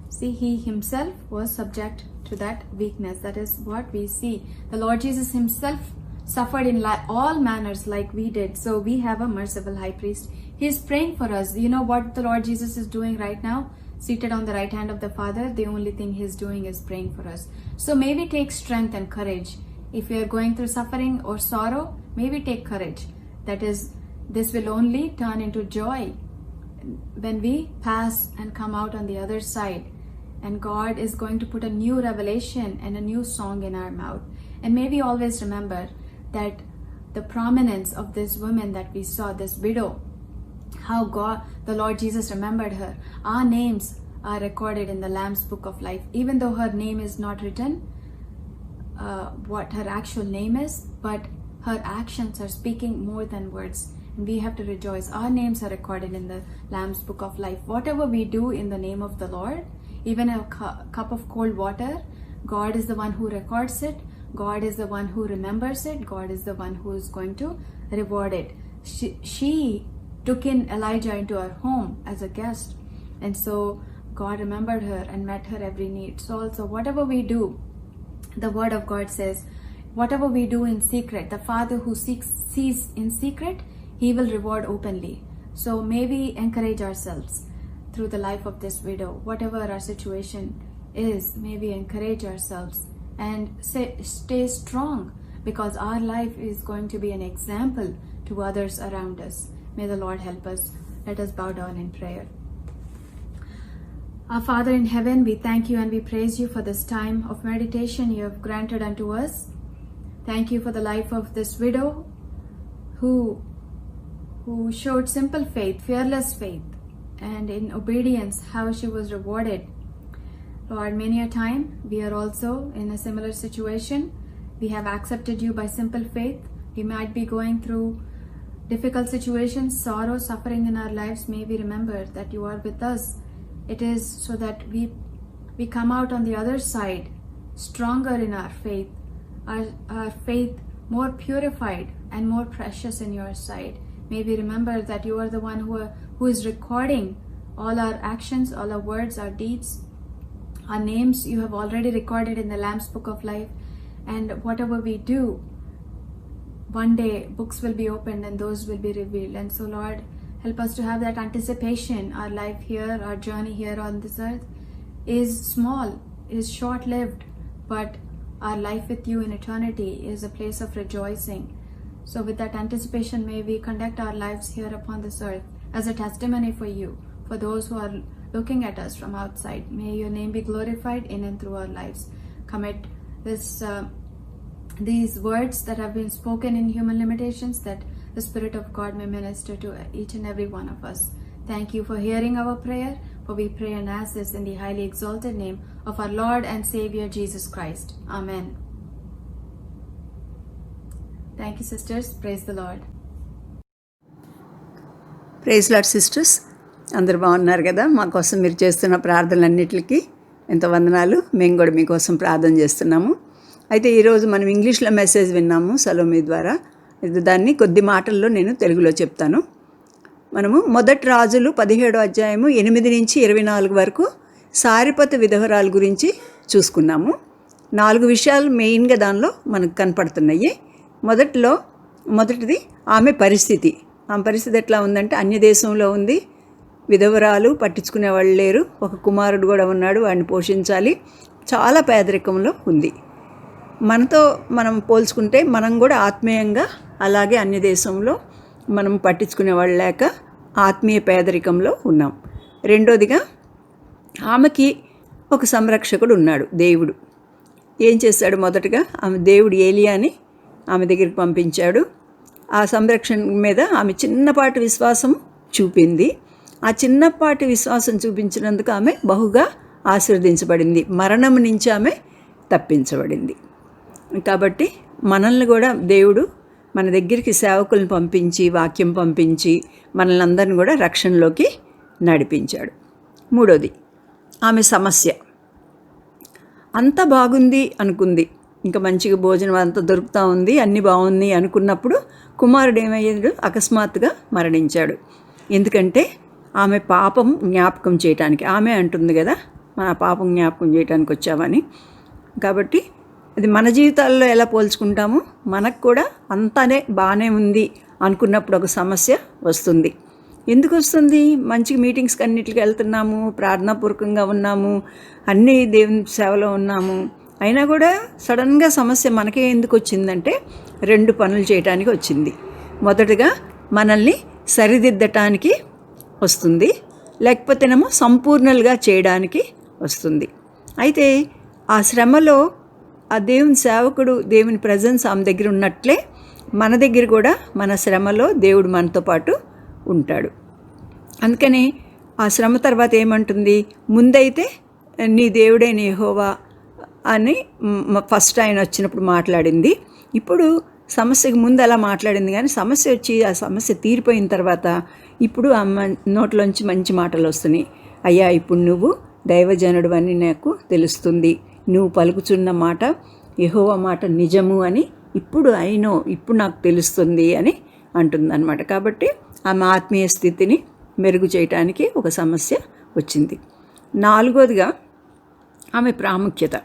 See, he himself was subject to that weakness. That is what we see. The Lord Jesus himself suffered in all manners like we did. So we have a merciful high priest. He is praying for us. You know what the Lord Jesus is doing right now? Seated on the right hand of the Father, the only thing he's doing is praying for us. So maybe take strength and courage. If you are going through suffering or sorrow, maybe take courage. That is, this will only turn into joy when we pass and come out on the other side. And God is going to put a new revelation and a new song in our mouth. And maybe always remember that the prominence of this woman that we saw, this widow, how God, the Lord Jesus remembered her. Our names are recorded in the Lamb's Book of Life. Even though her name is not written, what her actual name is, but her actions are speaking more than words. And we have to rejoice. Our names are recorded in the Lamb's Book of Life. Whatever we do in the name of the Lord, even a cup of cold water, God is the one who records it. God is the one who remembers it. God is the one who is going to reward it. She took in Elijah into her home as a guest. And so God remembered her and met her every need. So also whatever we do, the word of God says, whatever we do in secret, the Father who sees in secret, he will reward openly. So may we encourage ourselves through the life of this widow. Whatever our situation is, may we encourage ourselves and stay strong, because our life is going to be an example to others around us. May the Lord help us. Let us bow down in prayer. Our Father in heaven, we thank you and we praise you for this time of meditation you have granted unto us. Thank you for the life of this widow who showed simple faith, fearless faith, and in obedience how she was rewarded. Lord, many a time we are also in a similar situation. We have accepted you by simple faith. We might be going through difficult situations, sorrow, suffering in our lives. May we remember that you are with us. It is so that we come out on the other side stronger in our faith, our faith more purified and more precious in your sight. May we remember that you are the one who is recording all our actions, all our words, our deeds. Our names you have already recorded in the Lamb's Book of Life. And whatever we do, one day books will be opened and those will be revealed. And so, Lord, help us to have that anticipation. Our life here, our journey here on this earth is small, is short-lived, but our life with you in eternity is a place of rejoicing. So with that anticipation, may we conduct our lives here upon this earth as a testimony for you, for those who are looking at us from outside. May your name be glorified in and through our lives. Commit these words that have been spoken in human limitations, that the Spirit of God may minister to each and every one of us. Thank you for hearing our prayer, for we pray and ask this in the highly exalted name of our Lord and Savior Jesus Christ. Amen. Thank you, sisters. Praise the Lord. Praise Lord sisters, అందరు బాగున్నారు కదా? మా కోసం మీరు చేస్తున్న ప్రార్థనలన్నిటికీ ఎంతో వందనాలు. మేము కూడా మీకోసం ప్రార్థన చేస్తున్నాము. అయితే ఈరోజు మనం ఇంగ్లీష్లో మెసేజ్ విన్నాము సలోమి ద్వారా. దాన్ని కొద్ది మాటల్లో నేను తెలుగులో చెప్తాను. మనము మొదటి రాజులు 17వ అధ్యాయము 8 నుంచి 24 వరకు సారిపతు విధవరాలు గురించి చూసుకున్నాము. 4 విషయాలు మెయిన్గా దానిలో మనకు కనపడుతున్నాయి. మొదటిది ఆమె పరిస్థితి. ఆమె పరిస్థితి ఎట్లా ఉందంటే, అన్య దేశంలో ఉంది, విధవరాలు, పట్టించుకునే వాళ్ళు లేరు, ఒక కుమారుడు కూడా ఉన్నాడు, వాడిని పోషించాలి, చాలా పేదరికంలో ఉంది. మనతో మనం పోల్చుకుంటే మనం కూడా ఆత్మీయంగా అలాగే అన్య దేశంలో మనం పట్టించుకునే వాళ్ళు లేక ఆత్మీయ పేదరికంలో ఉన్నాం. రెండోదిగా ఆమెకి ఒక సంరక్షకుడు ఉన్నాడు, దేవుడు. ఏం చేశాడు? మొదటగా ఆమె దేవుడు ఏలియాని ఆమె దగ్గరికి పంపించాడు. ఆ సంరక్షణ మీద ఆమె చిన్నపాటి విశ్వాసం చూపింది. ఆ చిన్నపాటి విశ్వాసం చూపించినందుకు ఆమె బహుగా ఆశీర్వదించబడింది. మరణం నుంచి ఆమె తప్పించబడింది. కాబట్టి మనల్ని కూడా దేవుడు మన దగ్గరికి సేవకులను పంపించి, వాక్యం పంపించి మనల్ని అందరిని కూడా రక్షణలోకి నడిపించాడు. మూడోది, ఆమె సమస్య. అంతా బాగుంది అనుకుంది, ఇంకా మంచిగా భోజనం అంతా దొరుకుతూ ఉంది, అన్నీ బాగుంది అనుకున్నప్పుడు కుమారుడు ఏమయ్యాడు? అకస్మాత్తుగా మరణించాడు. ఎందుకంటే ఆమె పాపం జ్ఞాపకం చేయటానికి. ఆమె అంటుంది కదా, మన పాపం జ్ఞాపకం చేయడానికి వచ్చామని. కాబట్టి అది మన జీవితాల్లో ఎలా పోల్చుకుంటామో, మనకు కూడా అంతానే బాగానే ఉంది అనుకున్నప్పుడు ఒక సమస్య వస్తుంది. ఎందుకు వస్తుంది? మంచి మీటింగ్స్కి అన్నిటికి వెళ్తున్నాము, ప్రార్థనాపూర్వకంగా ఉన్నాము, అన్నీ దేవుని సేవలో ఉన్నాము, అయినా కూడా సడన్గా సమస్య మనకే ఎందుకు వచ్చిందంటే 2 పనులు చేయటానికి వచ్చింది. మొదటగా మనల్ని సరిదిద్దటానికి వస్తుంది, లేకపోతేనేమో సంపూర్ణలుగా చేయడానికి వస్తుంది. అయితే ఆ శ్రమలో ఆ దేవుని సేవకుడు, దేవుని ప్రజెన్స్ ఆమె దగ్గర ఉన్నట్లే మన దగ్గర కూడా మన శ్రమలో దేవుడు మనతో పాటు ఉంటాడు. అందుకని ఆ శ్రమ తర్వాత ఏమంటుంది? ముందైతే నీ దేవుడే నీ యెహోవా అని ఫస్ట్ ఆయన వచ్చినప్పుడు మాట్లాడింది. ఇప్పుడు సమస్యకు ముందు అలా మాట్లాడింది, కానీ సమస్య వచ్చి ఆ సమస్య తీరిపోయిన తర్వాత ఇప్పుడు ఆ నోట్లోంచి మంచి మాటలు వస్తున్నాయి. అయ్యా, ఇప్పుడు నువ్వు దైవజనుడు అని నాకు తెలుస్తుంది, నువ్వు పలుకుచున్న మాట యెహోవా మాట నిజము అని ఇప్పుడు నాకు తెలుస్తుంది అని అంటుందన్నమాట. కాబట్టి ఆమె ఆత్మీయ స్థితిని మెరుగు చేయటానికి ఒక సమస్య వచ్చింది. 4వదిగా ఆమె ప్రాముఖ్యత.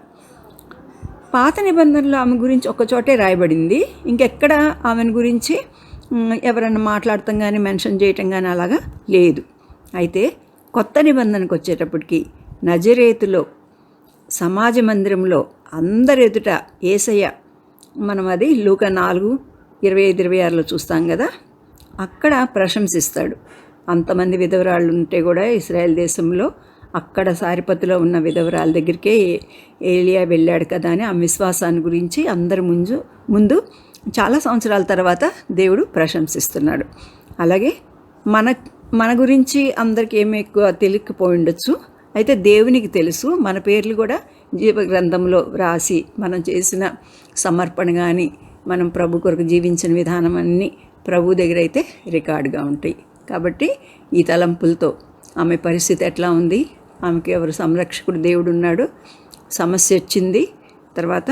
పాత నిబంధనలో ఆమె గురించి ఒకచోటే రాయబడింది, ఇంకెక్కడ ఆమెను గురించి ఎవరైనా మాట్లాడటం కానీ మెన్షన్ చేయటం కానీ అలాగా లేదు. అయితే కొత్త నిబంధనకు వచ్చేటప్పటికి నజరేతులో సమాజ మందిరంలో అందరి ఎదుట యేసయ్య, మనం అది లూకా 4:25-26లో చూస్తాం కదా, అక్కడ ప్రశంసిస్తాడు. అంతమంది విధవరాళ్ళు ఉంటే కూడా ఇశ్రాయేల్ దేశంలో అక్కడ సారిపతులో ఉన్న విధవరాల దగ్గరికే ఏలియా వెళ్ళాడు కదా అని ఆ విశ్వాసాన్ని గురించి అందరి ముందు చాలా సంవత్సరాల తర్వాత దేవుడు ప్రశంసిస్తున్నాడు. అలాగే మన గురించి అందరికీ ఏమి ఎక్కువ తెలియకపోయి ఉండొచ్చు, అయితే దేవునికి తెలుసు. మన పేర్లు కూడా జీవ గ్రంథంలో రాసి మనం చేసిన సమర్పణ కానీ మనం ప్రభు కొరకు జీవించిన విధానం అన్నీ ప్రభు దగ్గర అయితే రికార్డుగా ఉంటాయి. కాబట్టి ఈ తలంపులతో ఆమె పరిస్థితి ఎట్లా ఉంది, ఆమెకి ఎవరు సంరక్షకుడు దేవుడు ఉన్నాడు, సమస్య వచ్చింది, తర్వాత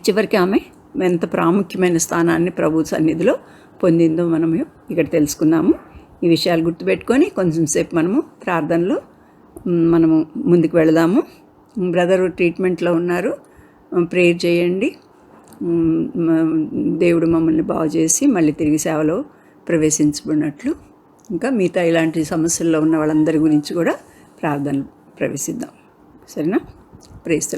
చివరికి ఆమె ఎంత ప్రాముఖ్యమైన స్థానాన్ని ప్రభు సన్నిధిలో పొందిందో మనము ఇక్కడ తెలుసుకున్నాము. ఈ విషయాలు గుర్తుపెట్టుకొని కొంచెం సేపు మనము ప్రార్థనలో మనము ముందుకు వెళదాము. బ్రదరు ట్రీట్మెంట్లో ఉన్నారు, ప్రేయర్ చేయండి. దేవుడు మమ్మల్ని బాగు చేసి మళ్ళీ తిరిగి సేవలో ప్రవేశించబడినట్లు, ఇంకా మిగతా ఇలాంటి సమస్యల్లో ఉన్న వాళ్ళందరి గురించి కూడా ప్రార్థనలు ప్రవేశిద్దాం. సరేనా? Praise the lord.